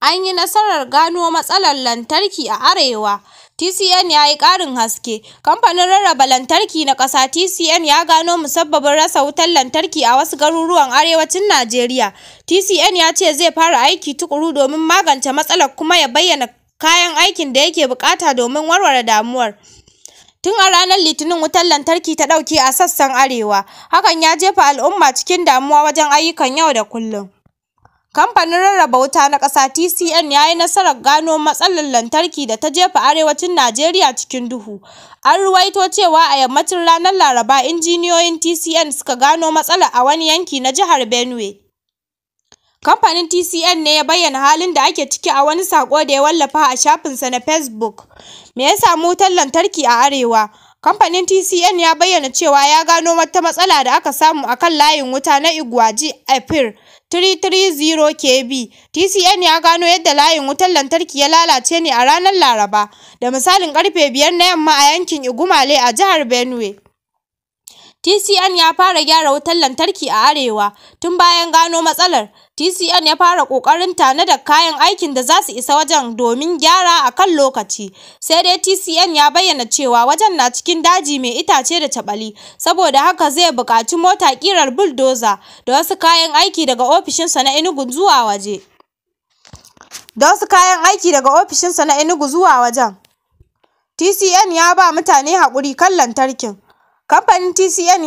an yi nasarar gano matsalar lantarki a Arewa. TCN ya yi ƙarin haske. Kamfanin rarraba lantarki na ƙasa TCN ya gano musabbabin rasa wutar lantarki a wasu garuruwan arewacin Najeriya. TCN ya ce zai fara aiki tukuru domin magance matsalar kuma ya bayyana kayan aikin da yake buƙata domin warware damuwar. Tun a ranar Litinin wutar lantarki ta ɗauke a sassan Arewa. Hakan ya jefa al'umma cikin damuwa wajen ayyukan yau da kullum. Kamfanin rarraba wuta na ƙasa TCN ya yi nasarar gano matsalar lantarki da ta jefa arewacin Najeriya cikin duhu. An ruwaito cewa a yammacin ranar Laraba injiniyoyin TCN suka gano matsalar a wani yanki na jihar Benue. Kamfanin TCN ne ya bayyana halin da ake ciki a wani saƙo da ya wallafa a shafinsa na Facebook. Me ya samu wutar lantarki a Arewa? Kamfanin TCN ya bayyana cewa ya gano wata matsala da aka samu a kan layin wuta na Igwaji Epir 330 kV. TCN ya gano yadda layin wutar lantarki ya lalace ne a ranar Laraba da misalin ƙarfe 5 na yamma a yankin Igumale a jihar Benue. TCN ya fara gyara wutar lantarki a Arewa. Tun bayan gano matsalar, TCN ya fara ƙoƙarin tanadar kayan aikin da za su isa wajen domin gyara a kan lokaci. Sai dai TCN ya bayyana cewa wajen na cikin daji mai itace da caɓali, saboda haka zai buƙaci mota ƙirar bulldozer da wasu kayan aiki daga ofishinsa na Enugu zuwa wajen. TCN ya ba mutane haƙuri kan lantarkin. Kamfanin TCN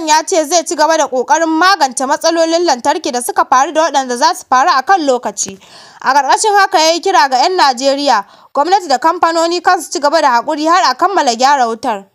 ya ce zai ci gaba da ƙoƙarin magance matsalolin lantarki da suka faru da waɗanda za su faru a kan lokaci. A ƙarƙashin haka ya yi kira ga 'yan Najeriya, gwamnati da kamfanoni kan su ci gaba da haƙuri har a kammala gyara wutar.